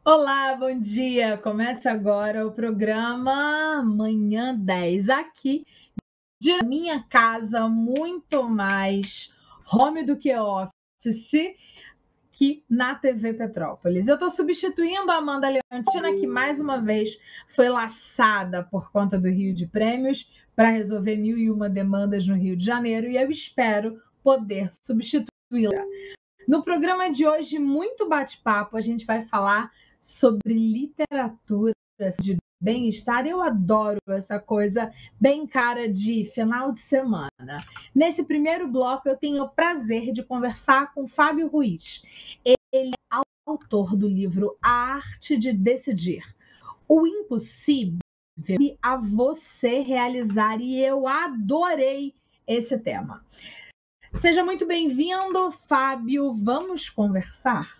Olá, bom dia. Começa agora o programa Manhã 10 aqui de minha casa, muito mais home do que office, que na TV Petrópolis. Eu estou substituindo a Amanda Leontina, que mais uma vez foi laçada por conta do Rio de Prêmios para resolver mil e uma demandas no Rio de Janeiro, e eu espero poder substituí-la. No programa de hoje, muito bate-papo, a gente vai falar sobre literatura de bem-estar. Eu adoro essa coisa bem cara de final de semana. Nesse primeiro bloco, eu tenho o prazer de conversar com Fábio Ruiz. Ele é autor do livro A Arte de Decidir, o impossível a você realizar, e eu adorei esse tema. Seja muito bem-vindo, Fábio. Vamos conversar?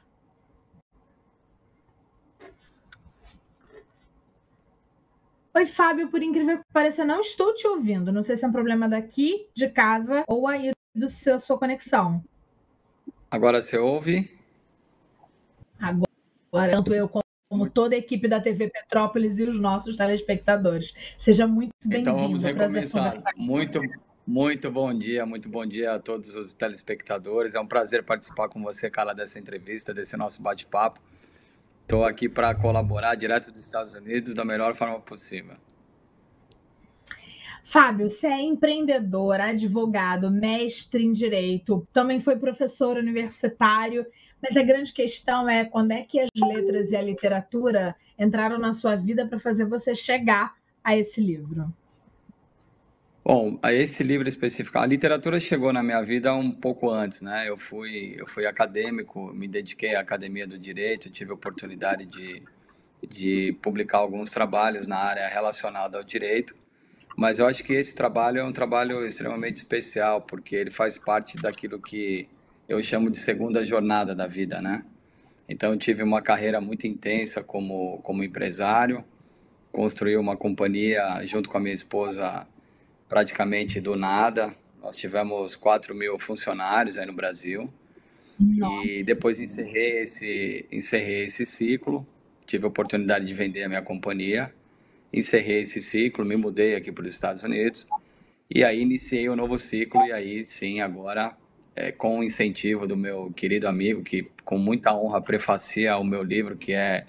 Oi, Fábio. Por incrível que pareça, não estou te ouvindo. Não sei se é um problema daqui, de casa, ou aí da sua conexão. Agora você ouve? Agora, tanto eu como Muito. toda a equipe da TV Petrópolis e os nossos telespectadores. Seja muito Então vamos bem-vindo. É um prazer recomeçar. conversar. Muito muito bom dia a todos os telespectadores. É um prazer participar com você, Carla, dessa entrevista, desse nosso bate-papo. Estou aqui para colaborar direto dos Estados Unidos da melhor forma possível. Fábio, você é empreendedor, advogado, mestre em direito, também foi professor universitário, mas a grande questão é quando é que as letras e a literatura entraram na sua vida para fazer você chegar a esse livro? Bom, a esse livro específico, a literatura chegou na minha vida um pouco antes, né? Eu fui acadêmico, me dediquei à academia do direito, tive a oportunidade de publicar alguns trabalhos na área relacionada ao direito. Mas eu acho que esse trabalho é um trabalho extremamente especial, porque ele faz parte daquilo que eu chamo de segunda jornada da vida, né? Então, eu tive uma carreira muito intensa como empresário, construí uma companhia junto com a minha esposa praticamente do nada. Nós tivemos 4.000 funcionários aí no Brasil e Nossa. depois encerrei esse ciclo, tive a oportunidade de vender a minha companhia, encerrei esse ciclo, me mudei aqui para os Estados Unidos. E aí iniciei um novo ciclo e aí sim, agora com o incentivo do meu querido amigo, que com muita honra prefacia o meu livro, que é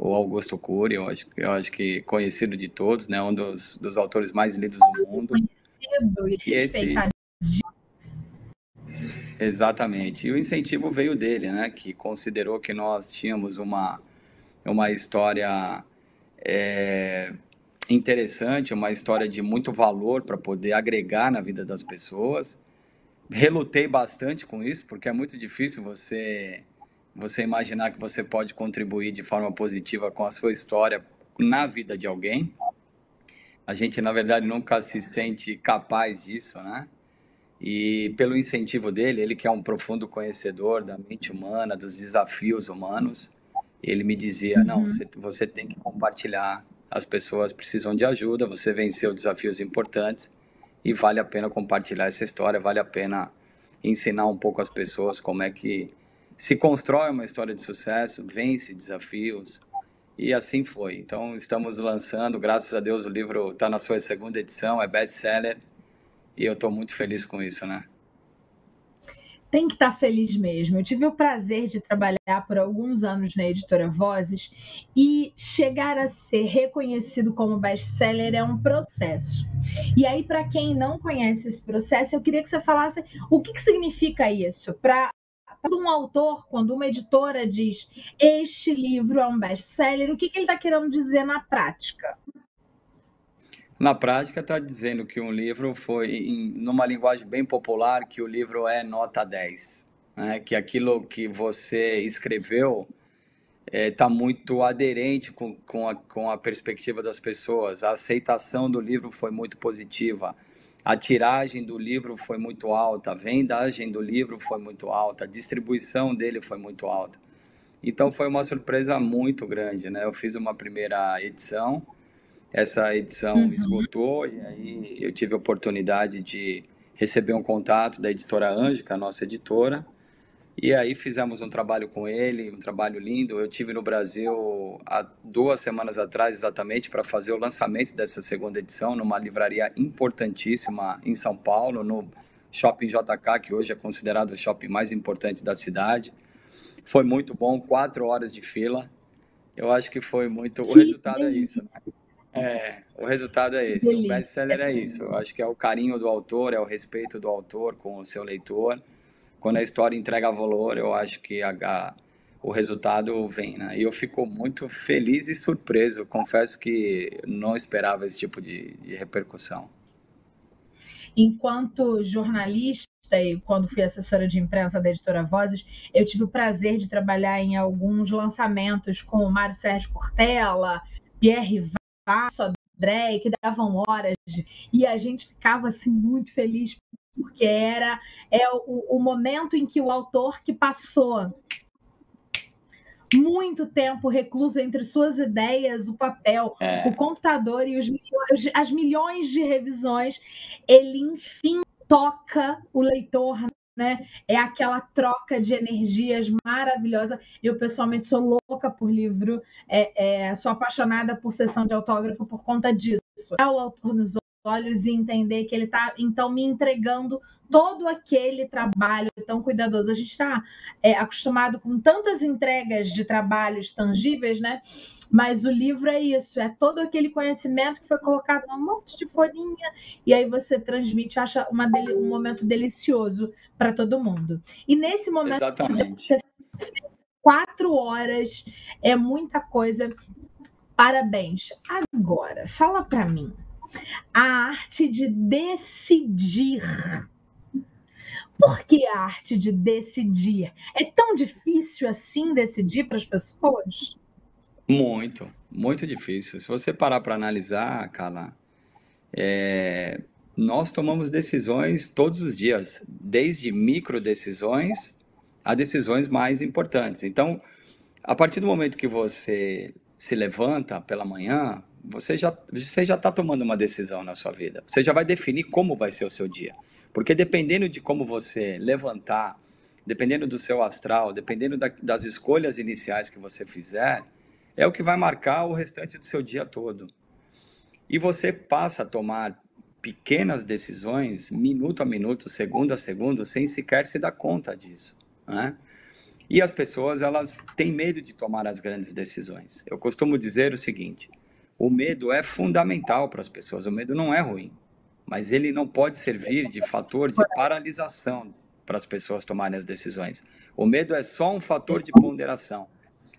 o Augusto Cury, eu acho que conhecido de todos, né, um dos autores mais lidos do mundo. Conhecido e E esse, respeitado. exatamente, e o incentivo veio dele, né, que considerou que nós tínhamos uma história é, interessante, uma história de muito valor para poder agregar na vida das pessoas. Relutei bastante com isso, porque é muito difícil você imaginar que você pode contribuir de forma positiva com a sua história na vida de alguém. A gente, na verdade, nunca se sente capaz disso, né? E pelo incentivo dele, ele que é um profundo conhecedor da mente humana, dos desafios humanos, ele me dizia, não, Uhum. você tem que compartilhar, as pessoas precisam de ajuda, você venceu desafios importantes e vale a pena compartilhar essa história, vale a pena ensinar um pouco às pessoas como é que se constrói uma história de sucesso, vence desafios, e assim foi. Então, estamos lançando, graças a Deus, o livro está na sua segunda edição, é best-seller, e eu estou muito feliz com isso, né? Tem que estar feliz mesmo. Eu tive o prazer de trabalhar por alguns anos na editora Vozes e chegar a ser reconhecido como best-seller é um processo. E aí, para quem não conhece esse processo, eu queria que você falasse o que significa isso para quando um autor, quando uma editora diz este livro é um best-seller, o que ele está querendo dizer na prática? Na prática, está dizendo que um livro foi, numa linguagem bem popular, que o livro é nota 10, né? Que aquilo que você escreveu está muito aderente com a perspectiva das pessoas. A aceitação do livro foi muito positiva. A tiragem do livro foi muito alta, a vendagem do livro foi muito alta, a distribuição dele foi muito alta. Então foi uma surpresa muito grande, né? Eu fiz uma primeira edição, essa edição Uhum. esgotou e aí eu tive a oportunidade de receber um contato da editora Anjo, que é a nossa editora, E aí fizemos um trabalho com ele, um trabalho lindo. Eu tive no Brasil há 2 semanas atrás, exatamente, para fazer o lançamento dessa segunda edição, numa livraria importantíssima em São Paulo, no Shopping JK, que hoje é considerado o shopping mais importante da cidade. Foi muito bom, 4 horas de fila. Eu acho que foi muito. O Que resultado é isso, delícia, né? O resultado é que esse. O delícia. best-seller é isso. Eu acho que é o carinho do autor, é o respeito do autor com o seu leitor. Quando a história entrega valor, eu acho que o resultado vem, né? E eu fico muito feliz e surpreso. Confesso que não esperava esse tipo de repercussão. Enquanto jornalista e quando fui assessora de imprensa da Editora Vozes, eu tive o prazer de trabalhar em alguns lançamentos com o Mário Sérgio Cortella, Pierre Vasso, André, que davam horas, e a gente ficava assim muito feliz, porque o momento em que o autor que passou muito tempo recluso entre suas ideias, o papel, o É, computador e as milhões de revisões, ele enfim toca o leitor, né? É aquela troca de energias maravilhosa. Eu pessoalmente sou louca por livro, sou apaixonada por sessão de autógrafo por conta disso. O autor nos olhos e entender que ele está então me entregando todo aquele trabalho tão cuidadoso. A gente está acostumado com tantas entregas de trabalhos tangíveis, né? Mas o livro é isso, é todo aquele conhecimento que foi colocado num monte de folhinha e aí você transmite, acha um momento delicioso para todo mundo. E nesse momento, exatamente. 4 horas é muita coisa. Parabéns. Agora, fala para mim, a arte de decidir. Por que a arte de decidir? É tão difícil assim decidir para as pessoas? Muito, muito difícil. Se você parar para analisar, Carla, nós tomamos decisões todos os dias, desde micro decisões a decisões mais importantes. Então, a partir do momento que você se levanta pela manhã, você já está tomando uma decisão na sua vida. Você já vai definir como vai ser o seu dia. Porque dependendo de como você levantar, dependendo do seu astral, dependendo das escolhas iniciais que você fizer, é o que vai marcar o restante do seu dia todo. E você passa a tomar pequenas decisões, minuto a minuto, segundo a segundo, sem sequer se dar conta disso, né? E as pessoas, elas têm medo de tomar as grandes decisões. Eu costumo dizer o seguinte: o medo é fundamental para as pessoas, o medo não é ruim, mas ele não pode servir de fator de paralisação para as pessoas tomarem as decisões. O medo é só um fator de ponderação.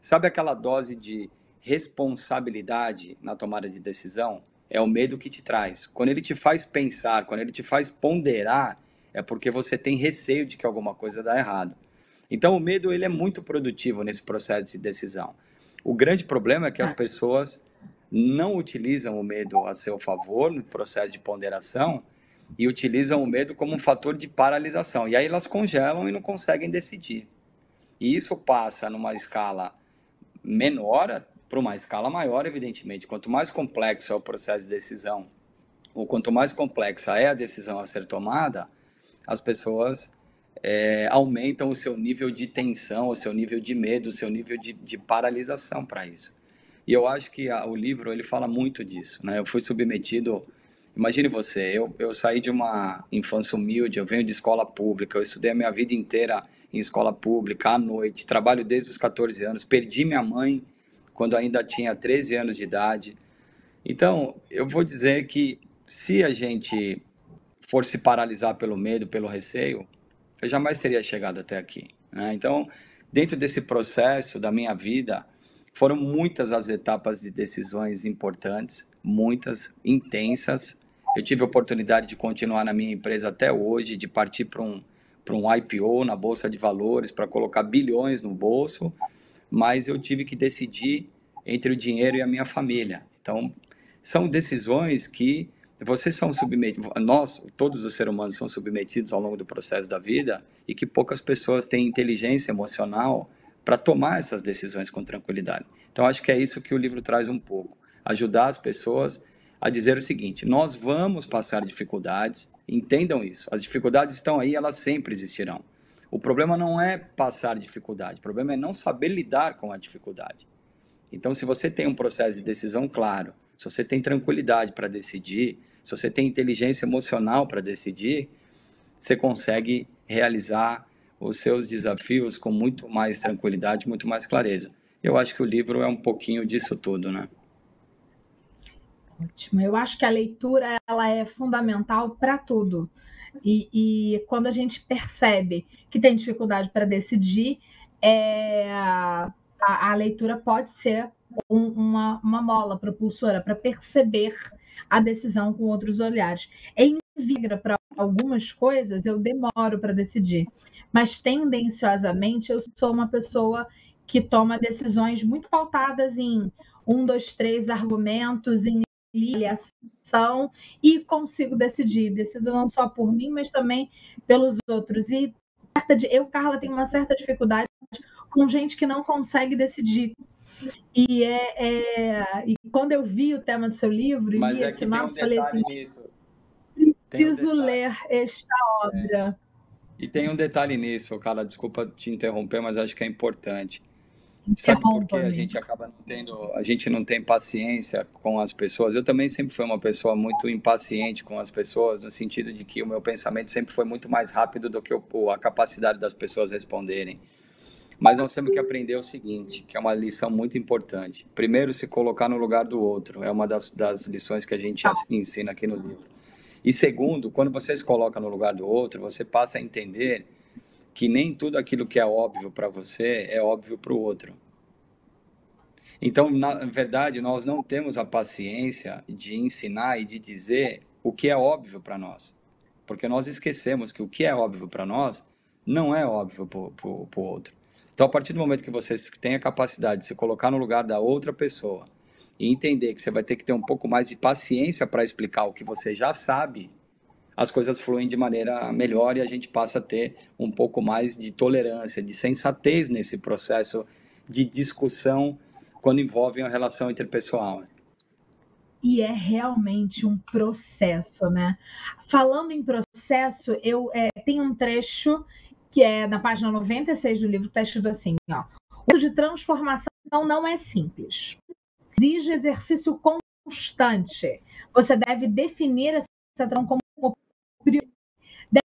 Sabe aquela dose de responsabilidade na tomada de decisão? É o medo que te traz. Quando ele te faz pensar, quando ele te faz ponderar, é porque você tem receio de que alguma coisa dá errado. Então, o medo ele é muito produtivo nesse processo de decisão. O grande problema é que as pessoas não utilizam o medo a seu favor no processo de ponderação e utilizam o medo como um fator de paralisação. E aí elas congelam e não conseguem decidir. E isso passa numa escala menor para uma escala maior, evidentemente. Quanto mais complexo é o processo de decisão, ou quanto mais complexa é a decisão a ser tomada, as pessoas aumentam o seu nível de tensão, o seu nível de medo, o seu nível de paralisação para isso. E eu acho que o livro ele fala muito disso, né? Eu fui submetido, imagine você, eu saí de uma infância humilde, eu venho de escola pública, eu estudei a minha vida inteira em escola pública, à noite, trabalho desde os 14 anos, perdi minha mãe quando ainda tinha 13 anos de idade. Então, eu vou dizer que se a gente for se paralisar pelo medo, pelo receio, eu jamais teria chegado até aqui, né? Então, dentro desse processo da minha vida, foram muitas as etapas de decisões importantes, muitas, intensas. Eu tive a oportunidade de continuar na minha empresa até hoje, de partir para um IPO na Bolsa de Valores, para colocar bilhões no bolso, mas eu tive que decidir entre o dinheiro e a minha família. Então, são decisões que vocês são submetidos, nós, todos os seres humanos são submetidos ao longo do processo da vida e que poucas pessoas têm inteligência emocional para tomar essas decisões com tranquilidade. Então, acho que é isso que o livro traz um pouco, ajudar as pessoas a dizer o seguinte: nós vamos passar dificuldades, entendam isso, as dificuldades estão aí, elas sempre existirão. O problema não é passar dificuldade, o problema é não saber lidar com a dificuldade. Então, se você tem um processo de decisão claro, se você tem tranquilidade para decidir, se você tem inteligência emocional para decidir, você consegue realizar os seus desafios com muito mais tranquilidade, muito mais clareza. Eu acho que o livro é um pouquinho disso tudo, né? Ótimo. Eu acho que a leitura ela é fundamental para tudo. E quando a gente percebe que tem dificuldade para decidir, a leitura pode ser uma mola propulsora para perceber a decisão com outros olhares. Em regra, para algumas coisas, eu demoro para decidir, mas tendenciosamente eu sou uma pessoa que toma decisões muito pautadas em 2, 3 argumentos, em avaliação, e consigo decidir. Decido não só por mim, mas também pelos outros. E eu, Carla, tenho uma certa dificuldade com gente que não consegue decidir. E quando eu vi o tema do seu livro e Mas li é a que tem um sinopse, falei assim: detalhe nisso. preciso ler esta obra. E tem um detalhe nisso, cara, desculpa te interromper, mas acho que é importante. Sabe por que a Interrompa-me. gente acaba não tendo, a gente não tem paciência com as pessoas? Eu também sempre fui uma pessoa muito impaciente com as pessoas, no sentido de que o meu pensamento sempre foi muito mais rápido do que a capacidade das pessoas responderem. Mas nós temos que aprender o seguinte, que é uma lição muito importante. Primeiro, se colocar no lugar do outro, é uma das lições que a gente ensina aqui no livro. E segundo, quando você se coloca no lugar do outro, você passa a entender que nem tudo aquilo que é óbvio para você é óbvio para o outro. Então, na verdade, nós não temos a paciência de ensinar e de dizer o que é óbvio para nós. Porque nós esquecemos que o que é óbvio para nós não é óbvio para o outro. Então, a partir do momento que você tem a capacidade de se colocar no lugar da outra pessoa e entender que você vai ter que ter um pouco mais de paciência para explicar o que você já sabe, as coisas fluem de maneira melhor e a gente passa a ter um pouco mais de tolerância, de sensatez nesse processo de discussão quando envolve a relação interpessoal. E é realmente um processo, né? Falando em processo, eu tenho um trecho que é na página 96 do livro, que está escrito assim, ó: o processo de transformação não é simples. Exige exercício constante. Você deve definir essa transformação como prioridade.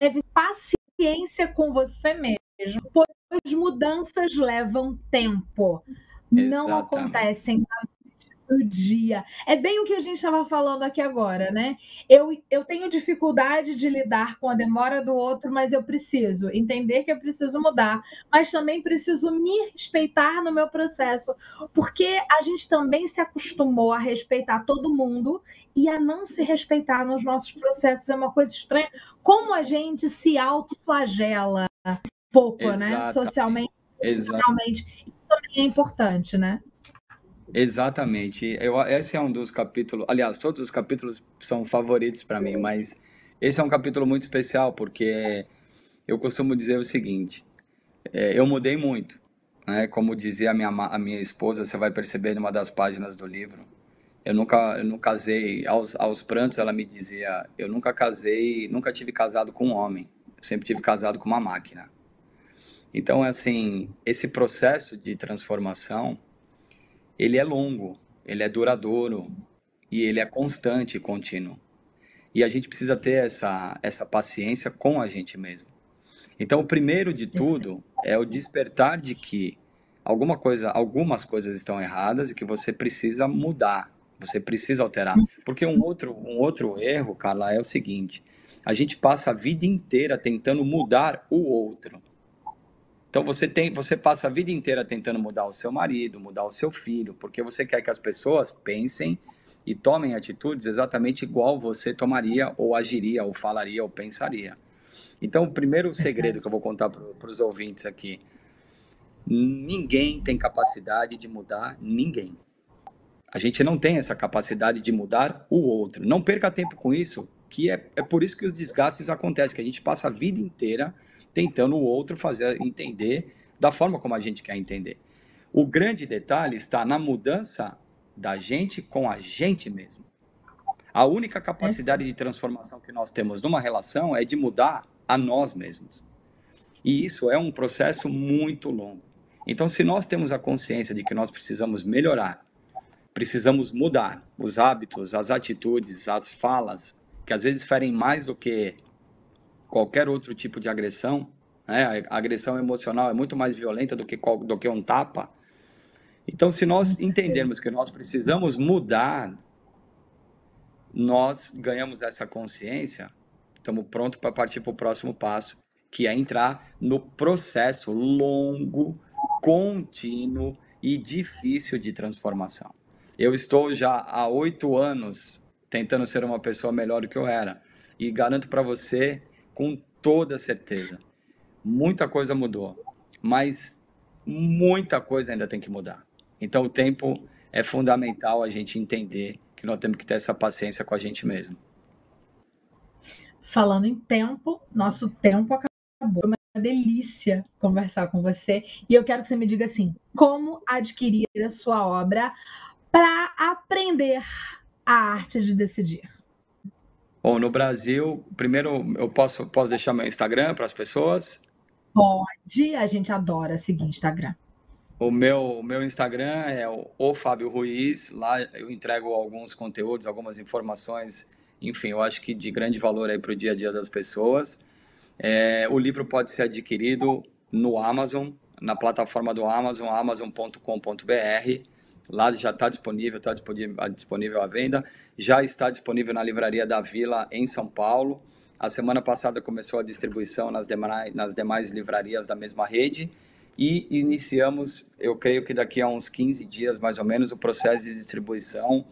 Deve ter paciência com você mesmo, pois mudanças levam tempo. Não acontecem do dia. É bem o que a gente estava falando aqui agora, né? Eu tenho dificuldade de lidar com a demora do outro, mas eu preciso entender que eu preciso mudar, mas também preciso me respeitar no meu processo, porque a gente também se acostumou a respeitar todo mundo e a não se respeitar nos nossos processos. É uma coisa estranha. Como a gente se autoflagela pouco, né? Socialmente, emocionalmente. Isso também é importante, né? Exatamente. Esse é um dos capítulos. Aliás, todos os capítulos são favoritos para mim, mas esse é um capítulo muito especial porque eu costumo dizer o seguinte: eu mudei muito, né? Como dizia a minha esposa, você vai perceber numa das páginas do livro. Eu não casei, aos prantos ela me dizia: eu nunca casei, nunca tive casado com um homem, eu sempre tive casado com uma máquina. Então, assim, esse processo de transformação ele é longo, ele é duradouro e ele é constante e contínuo. E a gente precisa ter essa paciência com a gente mesmo. Então, o primeiro de tudo é o despertar de que algumas coisas estão erradas e que você precisa mudar, você precisa alterar. Porque um outro erro, Carla, é o seguinte: a gente passa a vida inteira tentando mudar o outro. Então você passa a vida inteira tentando mudar o seu marido, mudar o seu filho, porque você quer que as pessoas pensem e tomem atitudes exatamente igual você tomaria, ou agiria, ou falaria, ou pensaria. Então, o primeiro segredo que eu vou contar para os ouvintes aqui: ninguém tem capacidade de mudar ninguém. A gente não tem essa capacidade de mudar o outro. Não perca tempo com isso, que é por isso que os desgastes acontecem, que a gente passa a vida inteira tentando o outro fazer entender da forma como a gente quer entender. O grande detalhe está na mudança da gente com a gente mesmo. A única capacidade de transformação que nós temos numa relação é de mudar a nós mesmos. E isso é um processo muito longo. Então, se nós temos a consciência de que nós precisamos melhorar, precisamos mudar os hábitos, as atitudes, as falas, que às vezes ferem mais do que qualquer outro tipo de agressão, né? A agressão emocional é muito mais violenta do que um tapa. Então, se nós entendermos que nós precisamos mudar, nós ganhamos essa consciência, estamos prontos para partir para o próximo passo, que é entrar no processo longo, contínuo e difícil de transformação. Eu estou já há 8 anos tentando ser uma pessoa melhor do que eu era. E garanto para você, com toda certeza, muita coisa mudou, mas muita coisa ainda tem que mudar. Então, o tempo é fundamental a gente entender que nós temos que ter essa paciência com a gente mesmo. Falando em tempo, nosso tempo acabou. Foi uma delícia conversar com você. E eu quero que você me diga assim, como adquirir a sua obra para aprender a arte de decidir? Bom, no Brasil, primeiro eu posso deixar meu Instagram para as pessoas? Pode, a gente adora seguir Instagram. O meu Instagram é o Fábio Ruiz. Lá eu entrego alguns conteúdos, algumas informações, enfim, eu acho que de grande valor aí para o dia a dia das pessoas. O livro pode ser adquirido no Amazon, na plataforma do Amazon, amazon.com.br. Lá já está disponível à venda. Já está disponível na Livraria da Vila, em São Paulo. A semana passada começou a distribuição nas demais livrarias da mesma rede. E iniciamos, eu creio que daqui a uns 15 dias, mais ou menos, o processo de distribuição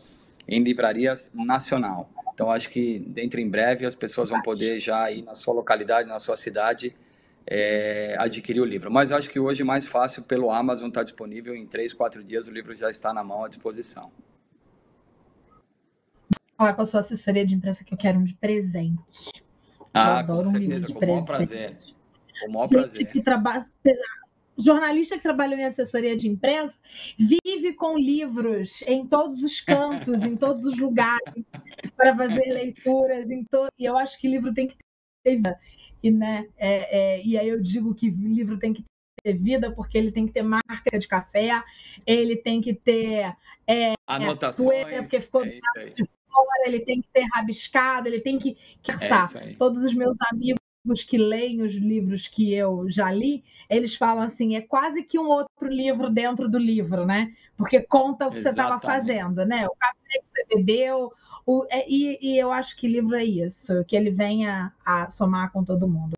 em livrarias nacional. Então, acho que dentro em breve as pessoas vão poder já ir na sua localidade, na sua cidade, adquirir o livro. Mas acho que hoje mais fácil pelo Amazon, está disponível em 3, 4 dias, o livro já está na mão à disposição. Falar com a sua assessoria de imprensa que eu quero um de presente. Com certeza, com o maior prazer. Com o maior prazer. Jornalista que trabalhou em assessoria de imprensa vive com livros em todos os cantos, em todos os lugares, para fazer leituras. E eu acho que livro tem que ter vida. E aí eu digo que livro tem que ter vida porque ele tem que ter marca de café, ele tem que ter anotações, porque ficou de fora, ele tem que ter rabiscado, ele tem que todos os meus amigos que leem os livros que eu já li, eles falam assim, é quase que um outro livro dentro do livro, né? Porque conta o que você estava fazendo, né? O café que você bebeu, e eu acho que livro é isso, que ele venha a somar com todo mundo.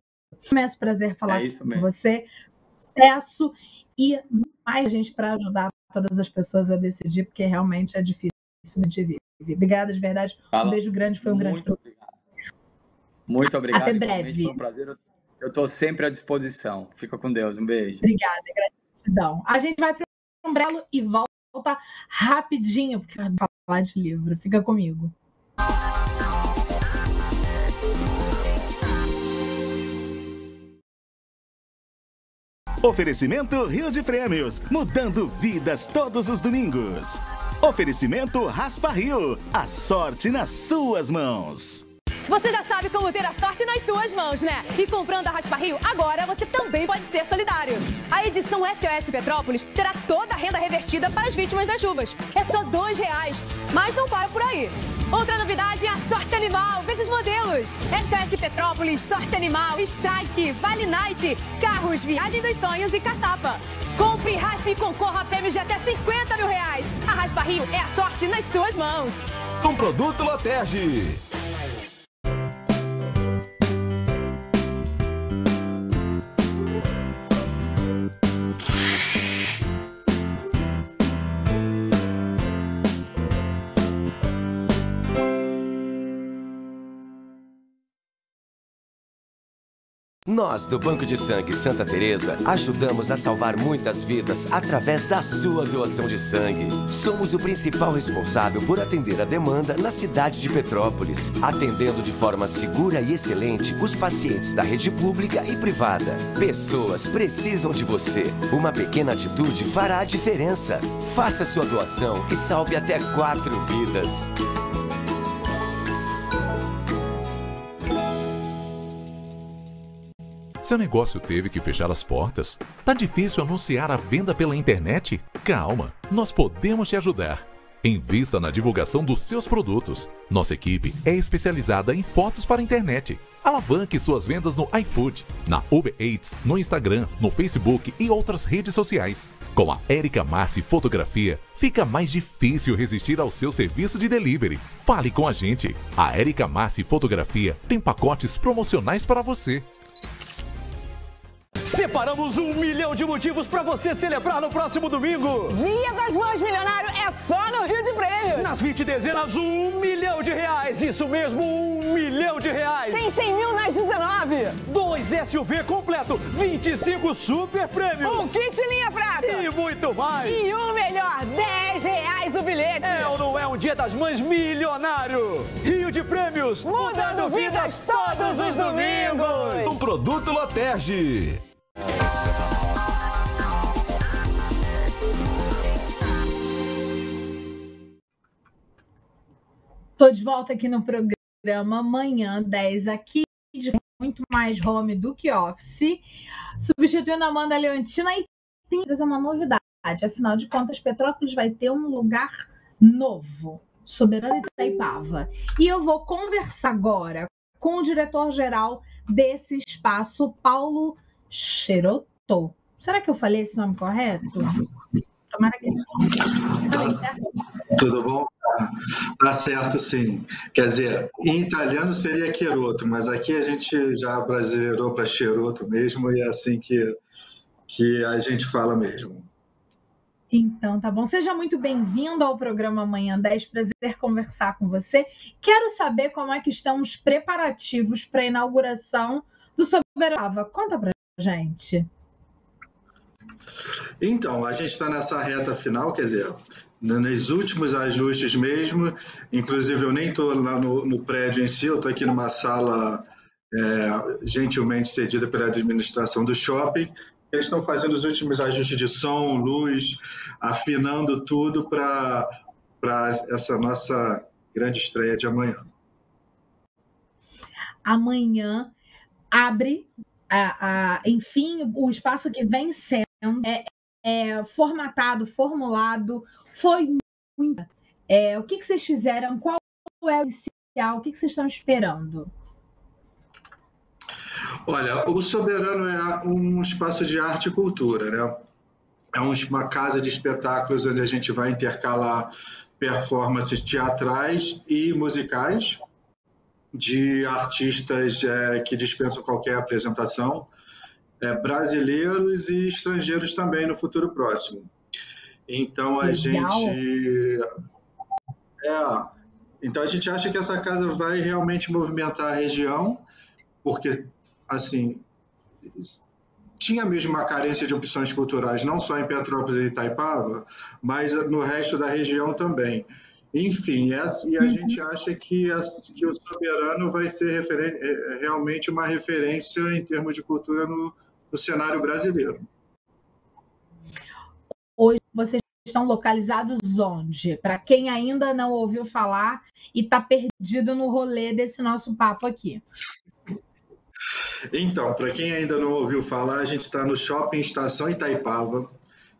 Imenso prazer falar com você, sucesso e mais gente para ajudar todas as pessoas a decidir, porque realmente é difícil a gente vive. Obrigada de verdade, um beijo grande, foi um grande prazer. Muito obrigado. Até breve. Foi um prazer. Eu estou sempre à disposição. Fica com Deus. Um beijo. Obrigada, gratidão. A gente vai para um brelo e volta rapidinho, porque vai falar de livro. Fica comigo. Oferecimento Rio de Prêmios, mudando vidas todos os domingos. Oferecimento Raspa Rio, a sorte nas suas mãos. Você já sabe como ter a sorte nas suas mãos, né? E comprando a Raspa Rio, agora você também pode ser solidário. A edição SOS Petrópolis terá toda a renda revertida para as vítimas das chuvas. É só R$2, mas não para por aí. Outra novidade é a Sorte Animal. Veja os modelos. SOS Petrópolis, Sorte Animal, Strike, Vale Night, Carros, Viagem dos Sonhos e Caçapa. Compre, raspe e concorra a prêmios de até R$50 mil. A Raspa Rio é a sorte nas suas mãos. Um produto Loterge. Nós, do Banco de Sangue Santa Teresa, ajudamos a salvar muitas vidas através da sua doação de sangue. Somos o principal responsável por atender a demanda na cidade de Petrópolis, atendendo de forma segura e excelente os pacientes da rede pública e privada. Pessoas precisam de você. Uma pequena atitude fará a diferença. Faça sua doação e salve até 4 vidas. Seu negócio teve que fechar as portas? Tá difícil anunciar a venda pela internet? Calma, nós podemos te ajudar. Invista na divulgação dos seus produtos. Nossa equipe é especializada em fotos para a internet. Alavanque suas vendas no iFood, na Uber Eats, no Instagram, no Facebook e outras redes sociais. Com a Érica Massi Fotografia, fica mais difícil resistir ao seu serviço de delivery. Fale com a gente. A Érica Massi Fotografia tem pacotes promocionais para você. Separamos 1 milhão de motivos para você celebrar no próximo domingo. Dia das Mães Milionário é só no Rio de Prêmios. Nas 20 dezenas, 1 milhão de reais. Isso mesmo, 1 milhão de reais. Tem 100 mil nas 19. 2 SUV completo, 25 super prêmios. Um kit linha prata. E muito mais. E o melhor, R$10 o bilhete. É ou não é um Dia das Mães milionário? Rio de Prêmios, mudando vidas todos os domingos. Um produto Loterge. Estou de volta aqui no programa Manhã 10, aqui de muito mais home do que office, substituindo a Amanda Leontina e tem uma novidade. Afinal de contas, Petrópolis vai ter um lugar novo, Soberano Itaipava. E eu vou conversar agora com o diretor-geral desse espaço, Paulo Cherotto. Será que eu falei esse nome correto? Tomara que não. Falei certo? Tudo bom? Tá certo, sim. Quer dizer, em italiano seria Cherotto, mas aqui a gente já brasileirou para Cherotto mesmo e é assim que a gente fala mesmo. Então, tá bom. Seja muito bem-vindo ao programa Manhã 10. Prazer conversar com você. Quero saber como é que estão os preparativos para a inauguração do Soberano. Conta pra gente. Então, a gente está nessa reta final, quer dizer, nos últimos ajustes mesmo, inclusive eu nem estou lá no prédio em si, eu estou aqui numa sala gentilmente cedida pela administração do shopping. Eles estão fazendo os últimos ajustes de som, luz, afinando tudo para essa nossa grande estreia de amanhã. Amanhã abre, enfim, o espaço que vem sendo formatado, formulado, foi muito. O que vocês fizeram? Qual é o inicial? O que vocês estão esperando? Olha, o Soberano é um espaço de arte e cultura, né? É uma casa de espetáculos onde a gente vai intercalar performances teatrais e musicais de artistas que dispensam qualquer apresentação, brasileiros e estrangeiros também no futuro próximo. Então a gente acha que essa casa vai realmente movimentar a região, porque assim tinha mesmo uma carência de opções culturais, não só em Petrópolis e Itaipava, mas no resto da região também. Enfim, e a gente acha que o Soberano vai ser realmente uma referência em termos de cultura no cenário brasileiro. Hoje vocês estão localizados onde? Para quem ainda não ouviu falar e está perdido no rolê desse nosso papo aqui. Então, para quem ainda não ouviu falar, a gente está no Shopping Estação Itaipava,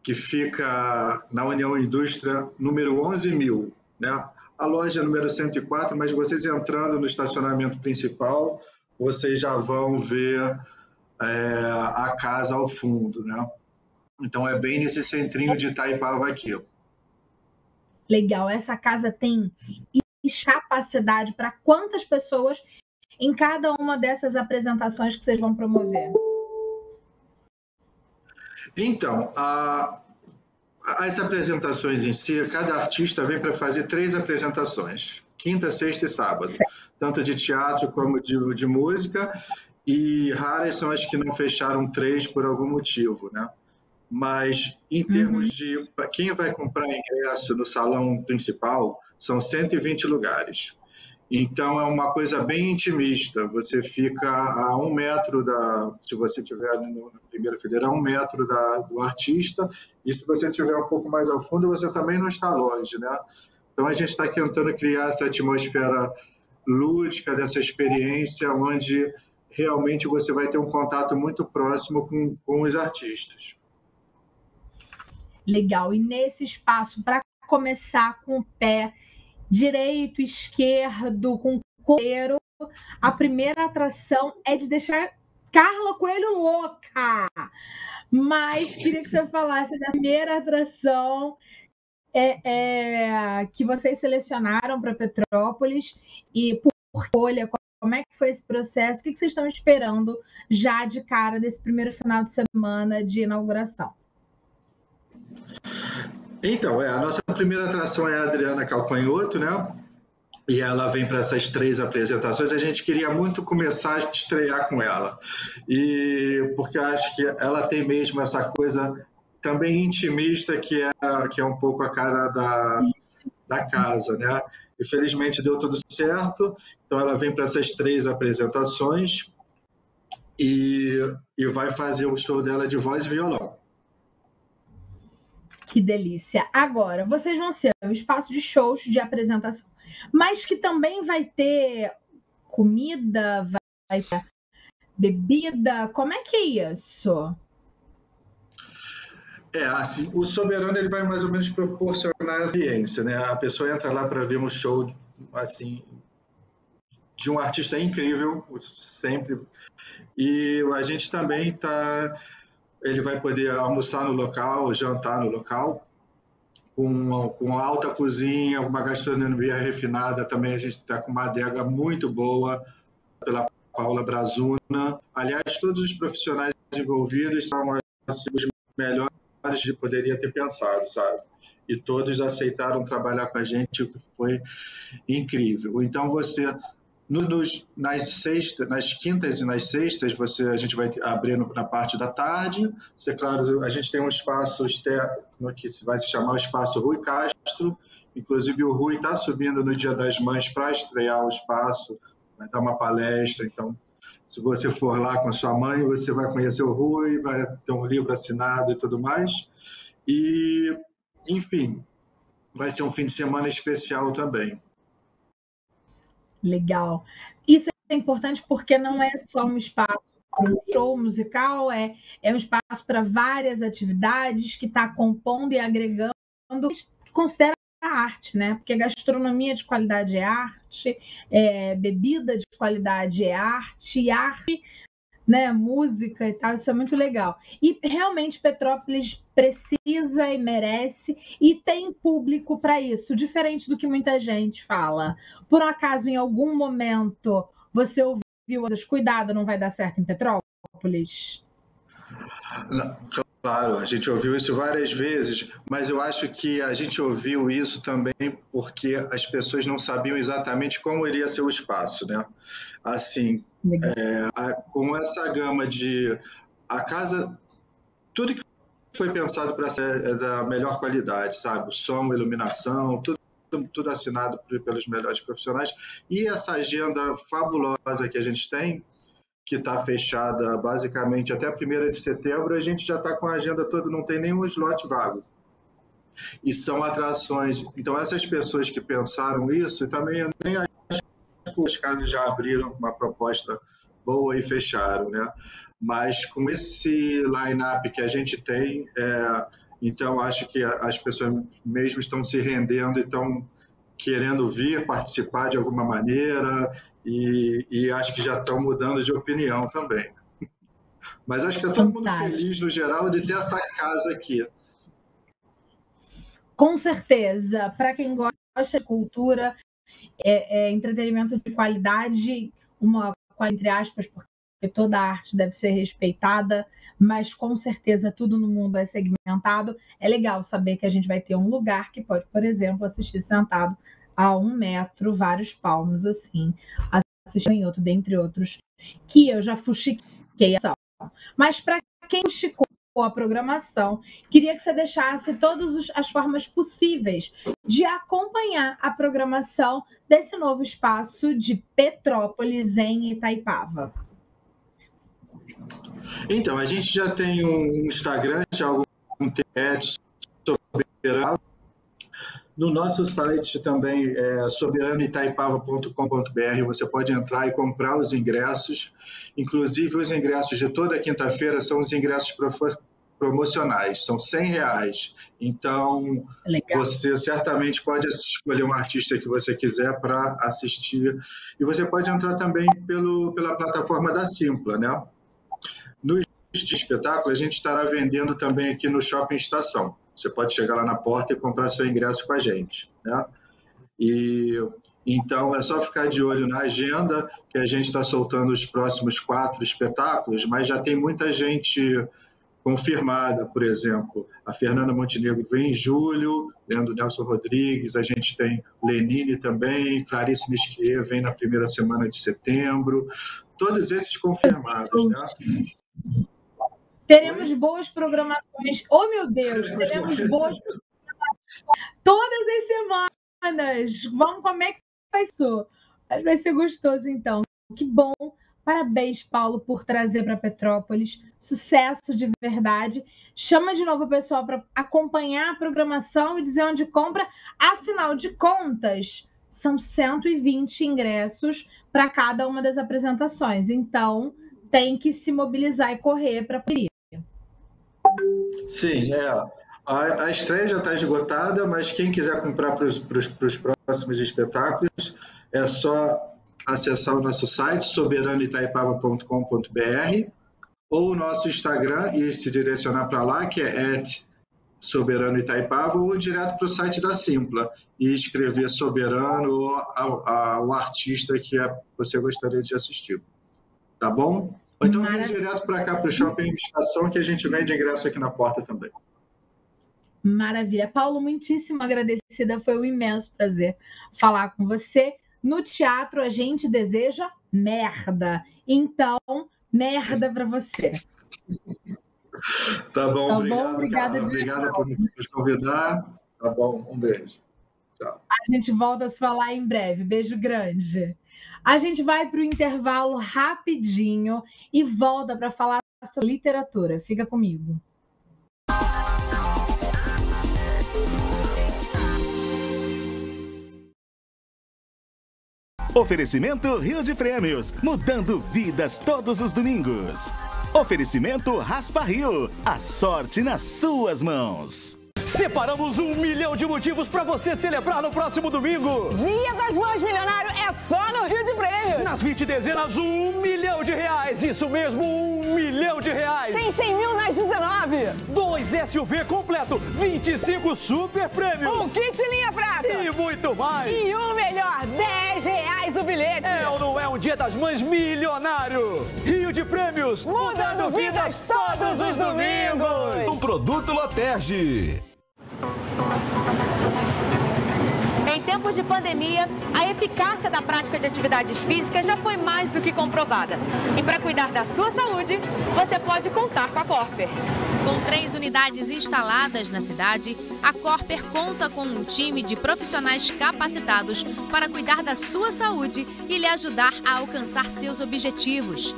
que fica na União Indústria número 11.000, né? A loja número 104, mas vocês entrando no estacionamento principal, vocês já vão ver a casa ao fundo, né? Então é bem nesse centrinho de Itaipava aqui. Legal, essa casa tem capacidade para quantas pessoas em cada uma dessas apresentações que vocês vão promover? Então, as apresentações em si, cada artista vem para fazer 3 apresentações, quinta, sexta e sábado, tanto de teatro como de música, e raras são as que não fecharam 3 por algum motivo, né? Mas em termos de quem vai comprar ingresso no salão principal, são 120 lugares. Então é uma coisa bem intimista, você fica a 1 metro se você estiver na primeira fileira, a 1 metro do artista, e se você estiver um pouco mais ao fundo, você também não está longe, né? Então a gente está tentando criar essa atmosfera lúdica, dessa experiência onde realmente você vai ter um contato muito próximo com os artistas. Legal. E nesse espaço, para começar com o pé direito, esquerdo, com o coelho, a primeira atração é de deixar Carla Coelho louca. Mas queria que você falasse da primeira atração que vocês selecionaram para Petrópolis e por escolha, como é que foi esse processo? O que vocês estão esperando já de cara desse primeiro final de semana de inauguração? Então, a nossa primeira atração é a Adriana Calcanhoto, né? E ela vem para essas 3 apresentações. A gente queria muito começar a estrear com ela. Porque eu acho que ela tem mesmo essa coisa também intimista, que é um pouco a cara da casa, né? E felizmente deu tudo certo. Então ela vem para essas 3 apresentações e vai fazer o show dela de voz e violão. Que delícia! Agora, vocês vão ser um espaço de shows, de apresentação, mas que também vai ter comida, vai ter bebida. Como é que é isso? Assim, o Soberano ele vai mais ou menos proporcionar a experiência, né? A pessoa entra lá para ver um show assim, de um artista incrível, sempre. E a gente também ele vai poder almoçar no local, jantar no local, com alta cozinha, uma gastronomia refinada. Também a gente está com uma adega muito boa pela Paula Brazuna. Aliás, todos os profissionais envolvidos são os melhores que poderia ter pensado, sabe? E todos aceitaram trabalhar com a gente, o que foi incrível. Então, nas quintas e nas sextas, a gente vai abrir na parte da tarde. Claro, a gente tem um espaço externo que vai se chamar o Espaço Rui Castro. Inclusive, o Rui está subindo no Dia das Mães para estrear o espaço, vai dar uma palestra. Então, se você for lá com a sua mãe, você vai conhecer o Rui, vai ter um livro assinado e tudo mais. E, enfim, vai ser um fim de semana especial também. Legal. Isso é importante porque não é só um espaço para um show musical, é um espaço para várias atividades que está compondo e agregando, considera a arte, né? Porque gastronomia de qualidade é arte, bebida de qualidade é arte, e arte, né? Música e tal, isso é muito legal. E realmente Petrópolis precisa e merece e tem público para isso, diferente do que muita gente fala. Por um acaso, em algum momento, você ouviu cuidado, não vai dar certo em Petrópolis? Não, claro, a gente ouviu isso várias vezes, mas eu acho que a gente ouviu isso também porque as pessoas não sabiam exatamente como iria ser o espaço, né? Assim, com essa gama a casa, tudo que foi pensado para ser da melhor qualidade, sabe? O som, a iluminação, tudo assinado pelos melhores profissionais. E essa agenda fabulosa que a gente tem, que está fechada basicamente até 1º de setembro, a gente já está com a agenda toda, não tem nenhum slot vago. E são atrações. Então, essas pessoas que pensaram isso, também eu nem acho que os caras já abriram uma proposta boa e fecharam, né? Mas com esse line-up que a gente tem, então acho que as pessoas mesmo estão se rendendo e estão querendo vir participar de alguma maneira e acho que já estão mudando de opinião também. Mas acho que está todo mundo feliz, no geral, de ter essa casa aqui. Com certeza. Para quem gosta de cultura, entretenimento de qualidade, entre aspas, porque toda arte deve ser respeitada, mas com certeza tudo no mundo é segmentado. É legal saber que a gente vai ter um lugar que pode, por exemplo, assistir sentado a 1 metro, vários palmos, assim, assistir em outro, dentre outros, que eu já fuxiquei a ação. Mas para quem fuxicou a programação, queria que você deixasse todas as formas possíveis de acompanhar a programação desse novo espaço de Petrópolis em Itaipava. Então, a gente já tem um Instagram, já há algum tempo, Soberano. No nosso site também, soberanoitaipava.com.br, você pode entrar e comprar os ingressos. Inclusive, os ingressos de toda quinta-feira são os ingressos promocionais, são R$100. Então, legal. Você certamente pode escolher um artista que você quiser para assistir. E você pode entrar também pela plataforma da Simpla, né? No espetáculo, a gente estará vendendo também aqui no Shopping Estação. Você pode chegar lá na porta e comprar seu ingresso com a gente, né? Então, é só ficar de olho na agenda, que a gente está soltando os próximos 4 espetáculos, mas já tem muita gente confirmada. Por exemplo, a Fernanda Montenegro vem em julho, Leandro Nelson Rodrigues, a gente tem Lenine também, Clarice Nisquier vem na primeira semana de setembro, todos esses confirmados, né? Teremos boas programações. Oh, meu Deus! Teremos boas programações todas as semanas. Vamos, como é que vai ser? Mas vai ser gostoso, então. Que bom. Parabéns, Paulo, por trazer para Petrópolis. Sucesso de verdade. Chama de novo o pessoal para acompanhar a programação e dizer onde compra. Afinal de contas, são 120 ingressos para cada uma das apresentações. Então, tem que se mobilizar e correr para poder. Sim, a estreia já está esgotada, mas quem quiser comprar para os próximos espetáculos, é só acessar o nosso site, soberanoitaipava.com.br, ou o nosso Instagram e se direcionar para lá, que é @soberanoitaipava, ou direto para o site da Simpla e escrever Soberano ou o artista que você gostaria de assistir. Tá bom? Ou então vem direto para cá, para o Shopping Estação, que a gente vende ingresso aqui na porta também. Maravilha. Paulo, muitíssimo agradecida. Foi um imenso prazer falar com você. No teatro, a gente deseja merda. Então, merda para você. Tá bom, tá obrigado. Bom? Obrigada por nos convidar. Tá bom, um beijo. Tchau. A gente volta a se falar em breve. Beijo grande. A gente vai para o intervalo rapidinho e volta para falar sobre literatura. Fica comigo. Oferecimento Rio de Prêmios, mudando vidas todos os domingos. Oferecimento Raspa Rio, a sorte nas suas mãos. Separamos 1 milhão de motivos para você celebrar no próximo domingo. Dia das Mães Milionário é só no Rio de Prêmios. Nas 20 dezenas, R$1 milhão. Isso mesmo, R$1 milhão. Tem 100 mil nas 19. 2 SUV completo, 25 super prêmios. Um kit linha prata. E muito mais. E o melhor, R$10 o bilhete. É ou não é um Dia das Mães milionário? Rio de Prêmios, mudando vidas todos os domingos. Um produto Loterge. Em tempos de pandemia, a eficácia da prática de atividades físicas já foi mais do que comprovada. E para cuidar da sua saúde, você pode contar com a Corper. Com 3 unidades instaladas na cidade, a Corper conta com um time de profissionais capacitados para cuidar da sua saúde e lhe ajudar a alcançar seus objetivos.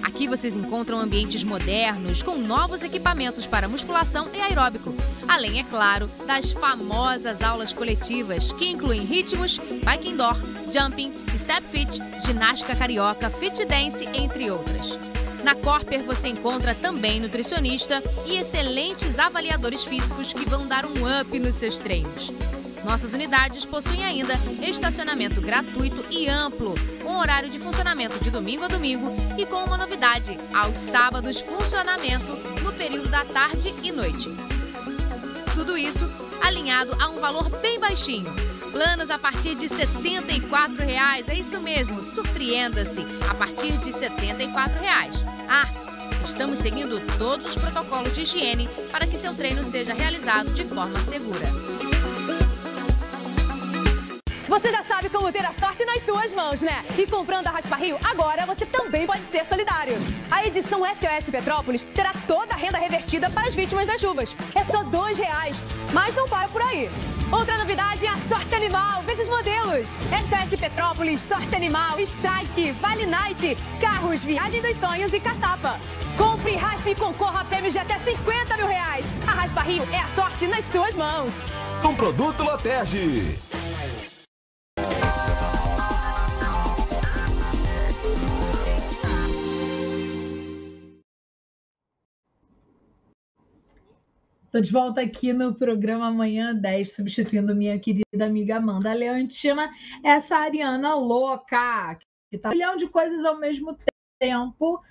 Aqui vocês encontram ambientes modernos, com novos equipamentos para musculação e aeróbico. Além, é claro, das famosas aulas coletivas, que incluem ritmos, bike indoor, jumping, step fit, ginástica carioca, fit dance, entre outras. Na Corper você encontra também nutricionista e excelentes avaliadores físicos que vão dar um up nos seus treinos. Nossas unidades possuem ainda estacionamento gratuito e amplo, com horário de funcionamento de domingo a domingo e com uma novidade, aos sábados funcionamento no período da tarde e noite. Tudo isso alinhado a um valor bem baixinho. Planos a partir de R$ 74,00, é isso mesmo, surpreenda-se, a partir de R$ 74,00. Estamos seguindo todos os protocolos de higiene para que seu treino seja realizado de forma segura. Você já sabe como ter a sorte nas suas mãos, né? E comprando a Raspa Rio, agora você também pode ser solidário. A edição SOS Petrópolis terá toda a renda revertida para as vítimas das chuvas. É só R$ 2,00, mas não para por aí. Outra novidade é a Sorte Animal. Veja os modelos. SOS Petrópolis, Sorte Animal, Strike, Vale Night, Carros, Viagem dos Sonhos e Caçapa. Compre, raspe e concorra a prêmios de até 50 mil reais. A Raspa Rio é a sorte nas suas mãos. Um produto Loterge. Estou de volta aqui no programa Manhã 10, substituindo minha querida amiga Amanda Leontina, essa ariana louca, que tá um milhão de coisas ao mesmo tempo,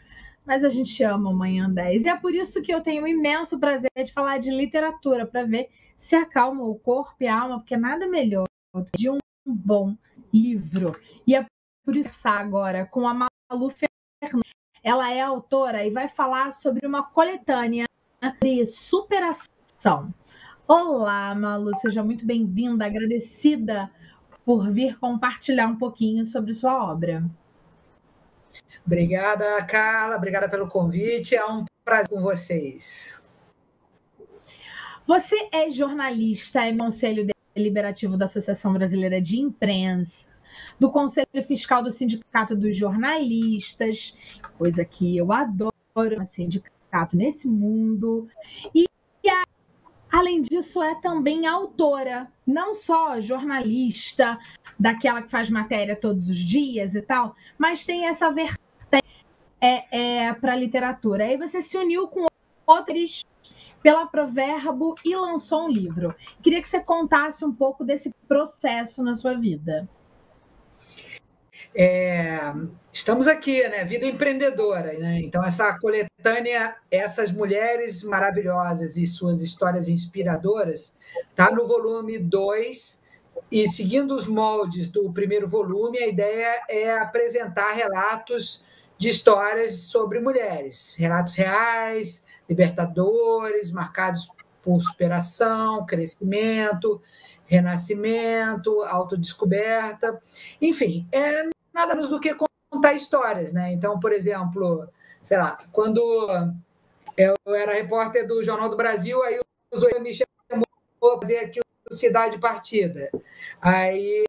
mas a gente ama o Manhã 10. E é por isso que eu tenho um imenso prazer de falar de literatura, para ver se acalma o corpo e a alma, porque nada melhor de um bom livro. E é por isso que eu vou agora com a Malu Fernandes. Ela é autora e vai falar sobre uma coletânea de superação. Olá, Malu, seja muito bem-vinda, agradecida por vir compartilhar um pouquinho sobre sua obra. Obrigada, Carla, obrigada pelo convite, é um prazer com vocês. Você é jornalista, é Conselho Deliberativo da Associação Brasileira de Imprensa, do Conselho Fiscal do Sindicato dos Jornalistas, coisa que eu adoro, um sindicato nesse mundo, e além disso é também autora, não só jornalista, daquela que faz matéria todos os dias e tal, mas tem essa vertente para a literatura. Aí você se uniu com outros pela Proverbo e lançou um livro. Queria que você contasse um pouco desse processo na sua vida. Estamos aqui, né? Vida empreendedora, né? Então, essa coletânea, essas mulheres maravilhosas e suas histórias inspiradoras, está no volume 2, e seguindo os moldes do primeiro volume, a ideia é apresentar relatos de histórias sobre mulheres, relatos reais, libertadores, marcados por superação, crescimento, renascimento, autodescoberta, enfim, nada menos do que contar histórias, né? Então, por exemplo, sei lá, quando eu era repórter do Jornal do Brasil, aí o Zoe me chamou para fazer aqui o Cidade Partida. Aí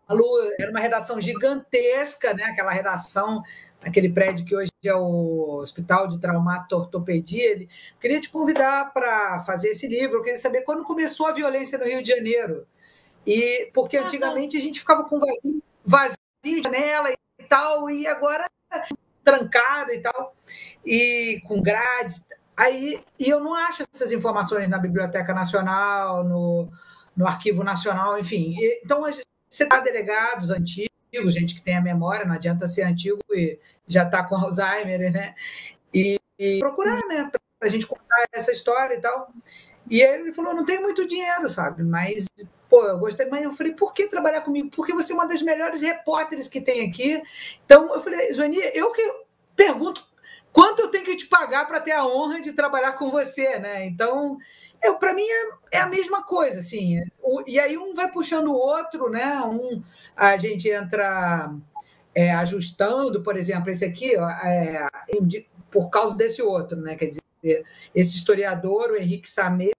Malu, era uma redação gigantesca, né? Aquela redação, aquele prédio que hoje é o Hospital de Traumato-Ortopedia. Ele queria te convidar para fazer esse livro. Eu queria saber quando começou a violência no Rio de Janeiro. E porque antigamente a gente ficava com vazio de janela e tal, e agora trancado e tal, e com grades. Aí, e eu não acho essas informações na Biblioteca Nacional, no Arquivo Nacional, enfim. Então, você tá delegados antigos, gente que tem a memória, não adianta ser antigo e já está com Alzheimer, né? E procurar, né, para a gente contar essa história e tal. E ele falou, não tem muito dinheiro, sabe? Mas, pô, eu gostei. Mas eu falei, por que trabalhar comigo? Porque você é uma das melhores repórteres que tem aqui. Então, eu falei, Joani, eu que pergunto quanto eu tenho que te pagar para ter a honra de trabalhar com você, né? Então, para mim é a mesma coisa, assim. E aí um vai puxando o outro, né? A gente entra ajustando, por exemplo, esse aqui, por causa desse outro, né? Quer dizer, esse historiador, o Henrique Samé,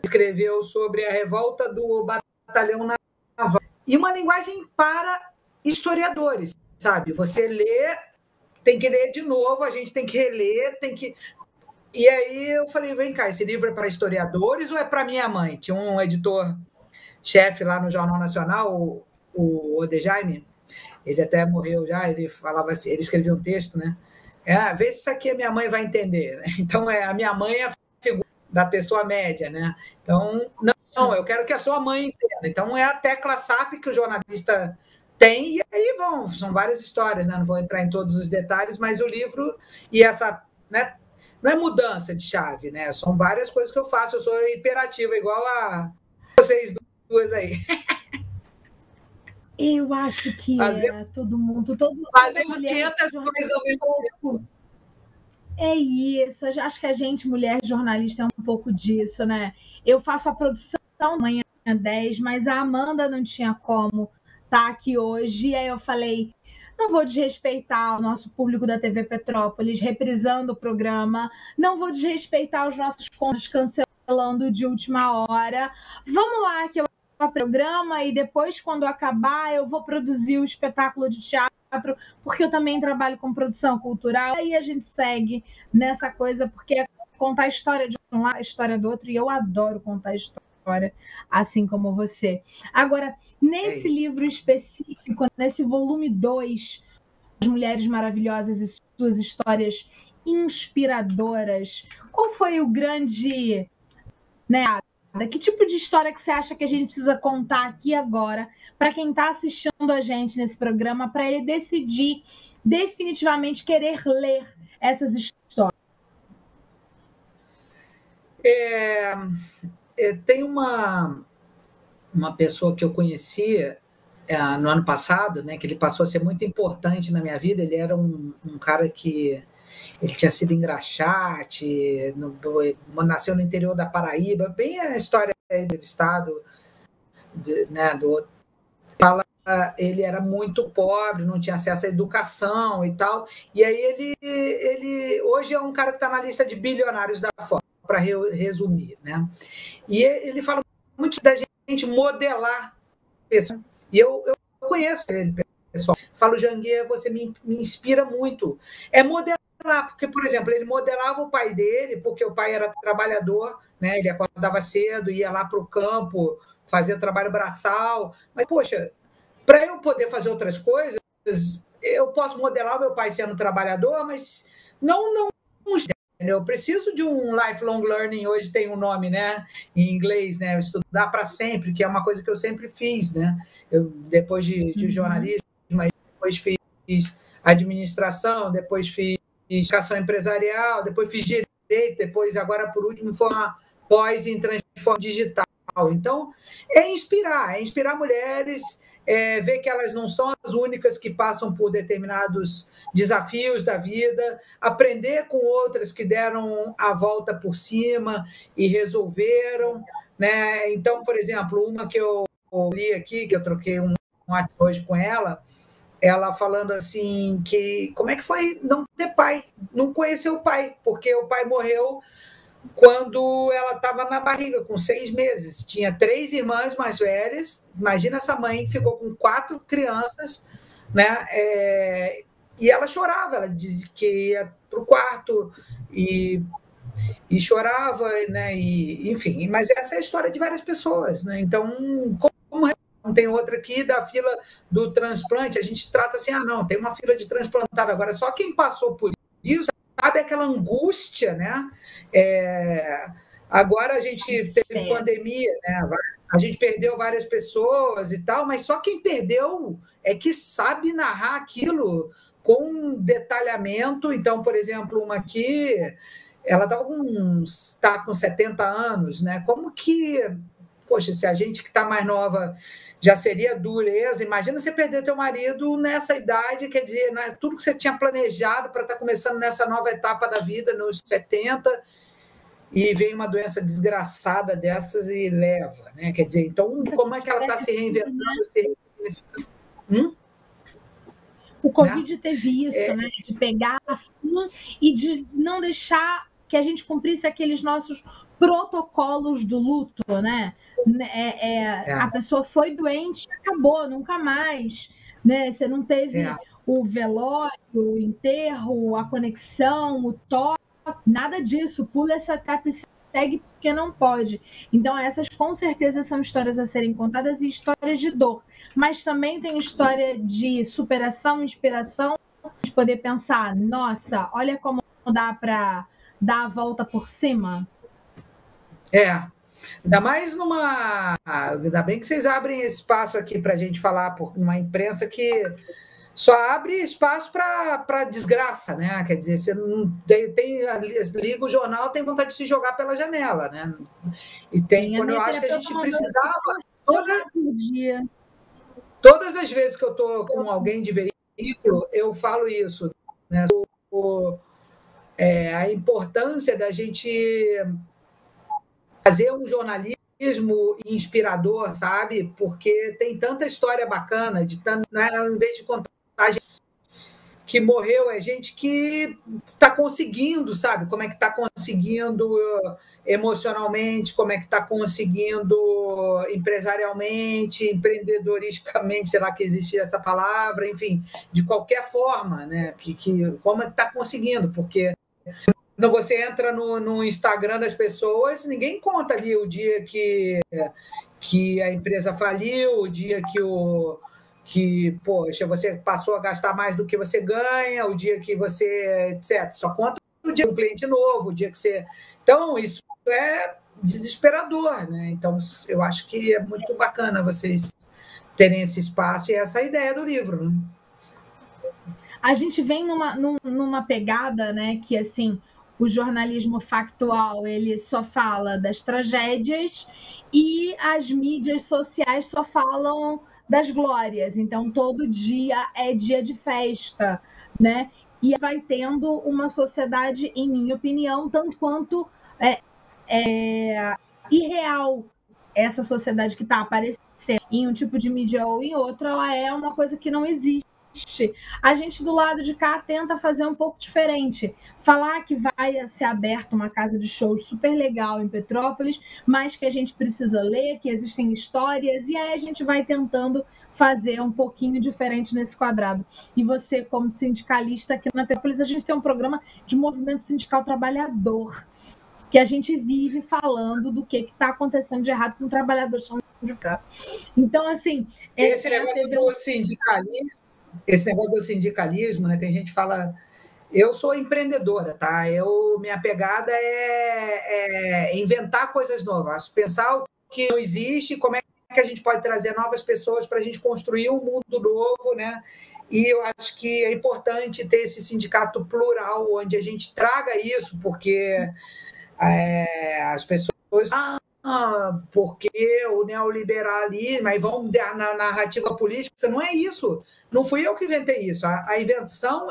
escreveu sobre a revolta do Batalhão Naval. E uma linguagem para historiadores, sabe? Você lê, tem que ler de novo, a gente tem que reler, tem que... E aí eu falei, vem cá, esse livro é para historiadores ou é para minha mãe? Tinha um editor-chefe lá no Jornal Nacional, o Odejaime, ele até morreu já, ele falava assim, ele escrevia um texto, né? Vê se isso aqui a minha mãe vai entender, né? Então, a minha mãe é a figura da pessoa média, né? Então, não, eu quero que a sua mãe entenda. Então, é a tecla SAP que o jornalista tem, e aí são várias histórias, né? Não vou entrar em todos os detalhes, mas o livro e essa, né? Não é mudança de chave, né? São várias coisas que eu faço, eu sou imperativa, igual a vocês duas aí. Eu acho que todo mundo fazemos 500 coisas ao mesmo tempo. É isso, acho que a gente, mulher jornalista, é um pouco disso, né? Eu faço a produção Manhã 10, mas a Amanda não tinha como estar aqui hoje, e aí eu falei, não vou desrespeitar o nosso público da TV Petrópolis reprisando o programa, não vou desrespeitar os nossos contos cancelando de última hora, vamos lá que eu programa e depois, quando acabar, eu vou produzir o espetáculo de teatro porque eu também trabalho com produção cultural, e aí a gente segue nessa coisa, porque é contar a história de um lado, a história do outro, e eu adoro contar a história, assim como você. Agora, nesse livro específico, nesse volume 2, As Mulheres Maravilhosas e Suas Histórias Inspiradoras, qual foi o grande... Que tipo de história que você acha que a gente precisa contar aqui agora para quem está assistindo a gente nesse programa, para ele decidir definitivamente querer ler essas histórias? Tem uma pessoa que eu conhecia no ano passado, né, que ele passou a ser muito importante na minha vida. Ele era um cara que ele tinha sido engraxate, nasceu no interior da Paraíba, bem a história do estado, do outro. Ele era muito pobre, não tinha acesso à educação e tal, e aí ele hoje é um cara que está na lista de bilionários da Forbes, para resumir, né? E ele fala muito da gente modelar pessoas, e eu conheço ele, pessoal. Falo, Janguier, você me inspira muito. É modelar, porque, por exemplo, ele modelava o pai dele, porque o pai era trabalhador, né? Ele acordava cedo, ia lá para o campo, fazia trabalho braçal. Mas, poxa, para eu poder fazer outras coisas, eu posso modelar o meu pai sendo trabalhador, mas não. Eu preciso de um lifelong learning, hoje tem um nome, né, em inglês, né, estudar para sempre, que é uma coisa que eu sempre fiz, né? Eu, depois de jornalismo, mas depois fiz administração, depois fiz educação empresarial, depois fiz direito, depois, agora, por último, foi uma pós em transformação digital. Então, é inspirar mulheres, ver que elas não são as únicas que passam por determinados desafios da vida, aprender com outras que deram a volta por cima e resolveram, né? Então, por exemplo, uma que eu li aqui, que eu troquei um WhatsApp hoje com ela falando assim que como é que foi não ter pai, não conhecer o pai, porque o pai morreu quando ela estava na barriga, com 6 meses. Tinha 3 irmãs mais velhas. Imagina essa mãe, ficou com 4 crianças, né? E ela chorava, ela dizia que ia para o quarto e chorava, né? E, enfim, mas essa é a história de várias pessoas, né? Então, como tem outra aqui da fila do transplante, a gente trata assim, não, tem uma fila de transplantado. Agora, só quem passou por isso sabe aquela angústia, né? Agora a gente teve pandemia, né? A gente perdeu várias pessoas e tal, mas só quem perdeu é que sabe narrar aquilo com detalhamento. Então, por exemplo, uma aqui, ela está com 70 anos, né? Como que, poxa, se a gente que está mais nova já seria dureza, imagina você perder teu marido nessa idade, quer dizer, né, tudo que você tinha planejado para estar começando nessa nova etapa da vida, nos 70, e vem uma doença desgraçada dessas e leva, né? Quer dizer, então, como é que ela está se reinventando, se ressignificando? O Covid teve isso, né? De pegar assim e de não deixar que a gente cumprisse aqueles nossos protocolos do luto, né? A pessoa foi doente e acabou, nunca mais, né? Você não teve o velório, o enterro, a conexão, o toque, nada disso. Pula essa etapa e segue porque não pode. Então, essas com certeza são histórias a serem contadas e histórias de dor. Mas também tem história de superação, inspiração, de poder pensar, nossa, olha como dá para dar a volta por cima. Ainda mais ainda bem que vocês abrem esse espaço aqui para a gente falar por uma imprensa que só abre espaço para desgraça, né? Quer dizer, você não liga o jornal, tem vontade de se jogar pela janela, né? E quando eu acho que a gente precisava. Todas as vezes que eu estou com alguém de veículo, eu falo isso, né? A importância da gente fazer um jornalismo inspirador, sabe? Porque tem tanta história bacana, né? Ao invés de contar que morreu, é gente que está conseguindo, sabe? Como é que está conseguindo emocionalmente, como é que está conseguindo empresarialmente, empreendedoristicamente, será que existe essa palavra? Enfim, de qualquer forma, né? Como é que está conseguindo? Porque quando você entra no Instagram das pessoas, ninguém conta ali o dia que a empresa faliu, o dia poxa, você passou a gastar mais do que você ganha, o dia que você, etc. Só conta o dia de um cliente novo, o dia que você... Então, isso é desesperador, né? Então, eu acho que é muito bacana vocês terem esse espaço e essa ideia do livro, né? A gente vem numa pegada, né, que, assim, o jornalismo factual, ele só fala das tragédias e as mídias sociais só falam das glórias. Então, todo dia é dia de festa, né? E vai tendo uma sociedade, em minha opinião, tanto quanto irreal. Essa sociedade que está aparecendo em um tipo de mídia ou em outro, ela é uma coisa que não existe. A gente do lado de cá tenta fazer um pouco diferente, falar que vai ser aberta uma casa de shows super legal em Petrópolis, mas que a gente precisa ler, que existem histórias, e aí a gente vai tentando fazer um pouquinho diferente nesse quadrado. E você, como sindicalista aqui na Petrópolis, a gente tem um programa de movimento sindical trabalhador, que a gente vive falando do que está acontecendo de errado com o trabalhador chão de cá. Então, assim... Esse negócio do sindicalismo, né? Tem gente que fala... Eu sou empreendedora, tá? Minha pegada é inventar coisas novas, pensar o que não existe, como é que a gente pode trazer novas pessoas para a gente construir um mundo novo, né? E eu acho que é importante ter esse sindicato plural, onde a gente traga isso, porque as pessoas... porque o neoliberalismo, mas vamos na narrativa política, não é isso. Não fui eu que inventei isso. A invenção,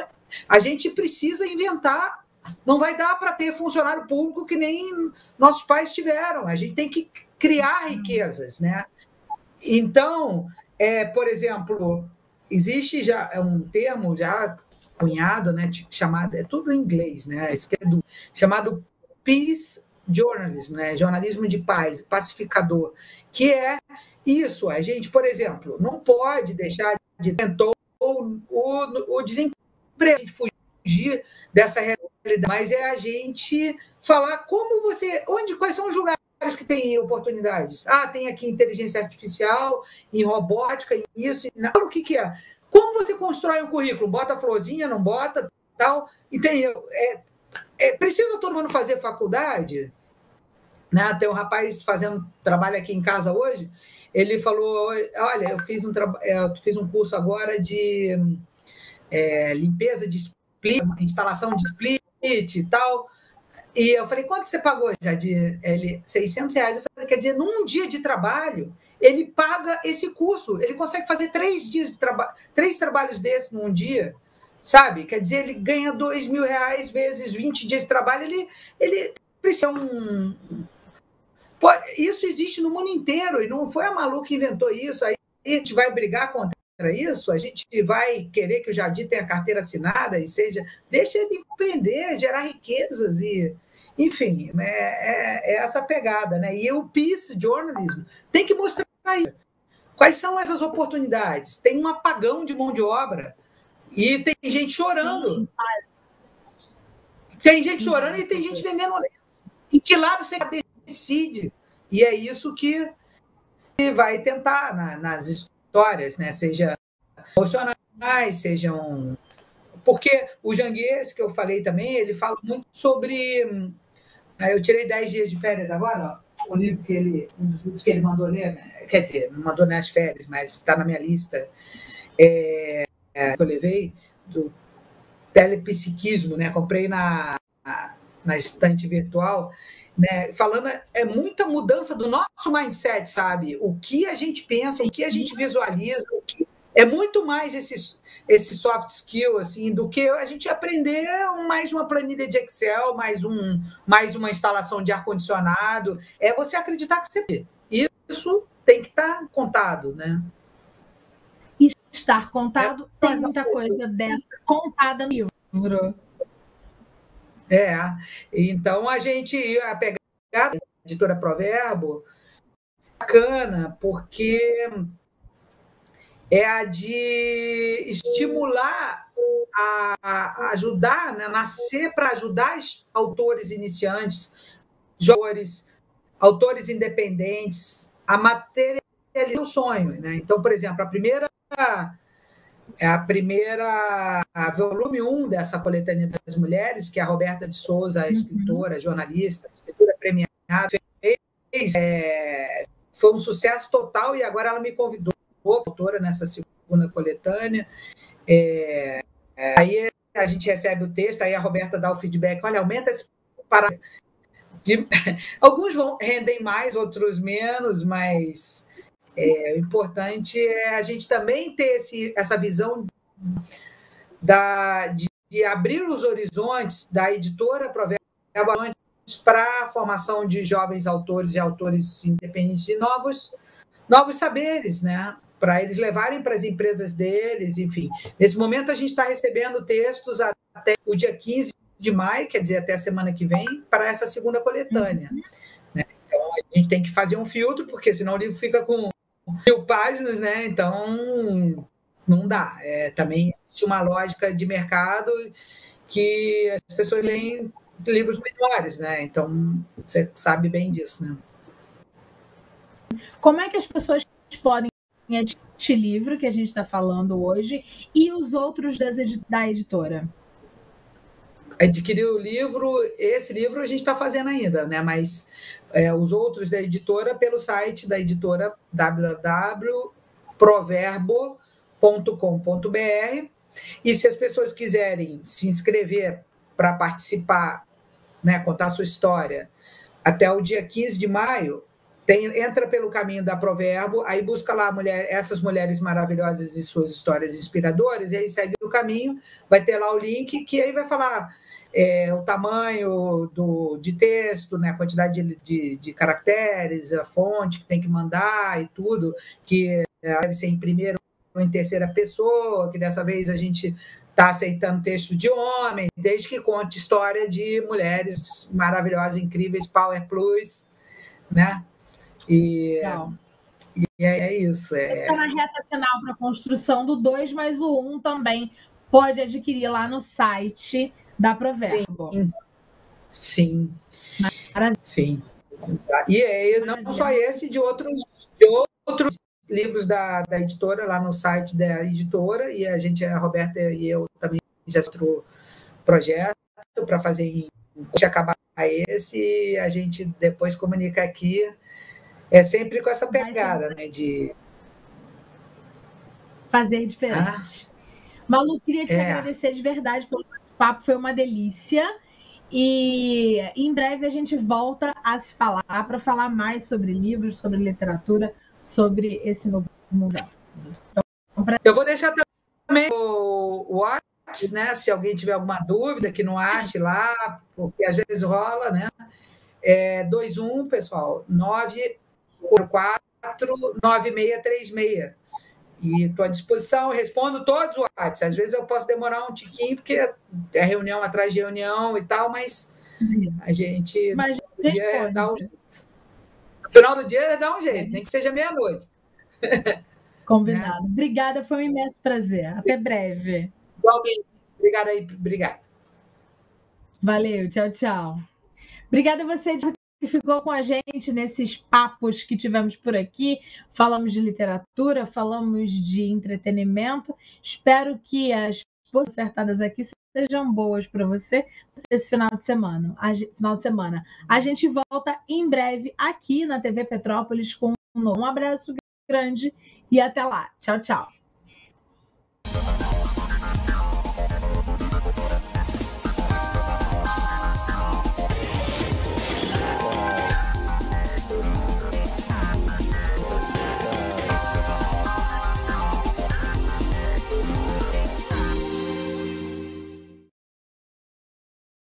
a gente precisa inventar. Não vai dar para ter funcionário público que nem nossos pais tiveram. A gente tem que criar riquezas, né? Então, por exemplo, existe já um termo já cunhado, né, chamado, é tudo em inglês, né? Chamado peace journalism, né? Jornalismo de paz, pacificador, que é isso. A gente, por exemplo, não pode deixar de tentar o desemprego, a gente fugir dessa realidade, mas é a gente falar quais são os lugares que tem oportunidades. Tem aqui inteligência artificial, em robótica, em isso, o que é? Como você constrói um currículo? Bota florzinha, não bota, tal, entendeu? Precisa todo mundo fazer faculdade? Né? Tem um rapaz fazendo trabalho aqui em casa hoje, ele falou, olha, eu fiz um curso agora de limpeza de split, instalação de split e tal, e eu falei, quanto você pagou, Jadir? Ele, R$600. Eu falei, quer dizer, num dia de trabalho, ele paga esse curso, ele consegue fazer 3 trabalhos desses num dia, sabe? Quer dizer, ele ganha R$2.000 vezes 20 dias de trabalho, ele precisa Isso existe no mundo inteiro, e não foi a Malu que inventou isso. Aí a gente vai brigar contra isso, a gente vai querer que o Jadir tenha carteira assinada, e deixa ele empreender, gerar riquezas, enfim, é essa pegada, né? E o peace journalism tem que mostrar isso. Quais são essas oportunidades? Tem um apagão de mão de obra, e tem gente chorando. Tem gente chorando e tem gente vendendo. Em que lado você decide? E é isso que vai tentar nas histórias, né? Seja emocionais, sejam... Porque o Janguês, que eu falei também, ele fala muito sobre... Eu tirei 10 dias de férias agora, ó, um dos livros que ele mandou ler, né? Quer dizer, não mandou nas férias, mas está na minha lista, que eu levei, do telepsiquismo, né? Comprei na estante virtual, né? Falando, muita mudança do nosso mindset, sabe? O que a gente pensa, o que a gente visualiza, é muito mais esse soft skill, assim, do que a gente aprender mais uma planilha de Excel, mais uma instalação de ar-condicionado. É você acreditar que você... Isso tem que estar contado, né? estar contado, tem muita coisa dessa contada no livro. Então a pegada da editora Proverbo bacana, porque é a de estimular, a ajudar, né? Nascer para ajudar autores iniciantes, jovens, autores independentes a materializar o sonho, né? Então, por exemplo, a primeira volume 1 dessa coletânea das mulheres, que é a Roberta de Souza, a escritora, jornalista, escritora premiada, foi um sucesso total, e agora ela me convidou, autora, nessa segunda coletânea. Aí a gente recebe o texto, aí a Roberta dá o feedback, olha, aumenta esse parágrafo. Alguns rendem mais, outros menos, mas o importante é a gente também ter essa visão de abrir os horizontes da editora Proverbo para a formação de jovens autores e autores independentes de novos saberes, né? Para eles levarem para as empresas deles, enfim. Nesse momento, a gente está recebendo textos até o dia 15 de maio, quer dizer, até a semana que vem, para essa segunda coletânea. Né? Então, a gente tem que fazer um filtro, porque senão o livro fica com 1000 páginas, né? Então, não dá. Também existe uma lógica de mercado que as pessoas leem livros menores, né? Então, você sabe bem disso, né? Como é que as pessoas podem adquirir este livro que a gente está falando hoje e os outros da editora? Adquirir o livro, esse livro a gente está fazendo ainda, né? Mas os outros da editora pelo site da editora www.proverbo.com.br. E se as pessoas quiserem se inscrever para participar, né, contar a sua história, até o dia 15 de maio, entra pelo caminho da Proverbo, aí busca lá essas mulheres maravilhosas e suas histórias inspiradoras, e aí segue o caminho, vai ter lá o link, que aí vai falar o tamanho de texto, né, a quantidade de caracteres, a fonte que tem que mandar e tudo, que deve ser em primeira ou em terceira pessoa, que dessa vez a gente está aceitando texto de homem, desde que conte história de mulheres maravilhosas, incríveis, Power Plus, né? E é isso. Está na reta final para a construção do 2, mas o 1 também pode adquirir lá no site da Proverbo. Sim. E não só esse, de outros livros da editora, lá no site da editora, e a Roberta e eu também já outro projeto para fazer acabar esse, a gente depois comunica aqui. É sempre com essa pegada, né? De fazer diferente. Malu, queria te agradecer de verdade pelo papo, foi uma delícia. E em breve a gente volta a se falar para falar mais sobre livros, sobre literatura, sobre esse novo mundo. Eu vou deixar também o WhatsApp, né? Se alguém tiver alguma dúvida que não ache lá, porque às vezes rola, né? 21, pessoal, 944-9636. E estou à disposição, eu respondo todos os WhatsApp. Às vezes eu posso demorar um tiquinho, porque é reunião atrás de reunião e tal, mas a gente dá um jeito. No final do dia dá um jeito, nem que seja meia-noite. Combinado. Obrigada, foi um imenso prazer. Até breve. Igualmente. Obrigada aí, obrigada. Valeu, tchau, tchau. Obrigada a você que ficou com a gente nesses papos que tivemos por aqui. Falamos de literatura, falamos de entretenimento. Espero que as coisas ofertadas aqui sejam boas para você esse final de semana. A gente volta em breve aqui na TV Petrópolis com um abraço grande e até lá. Tchau, tchau.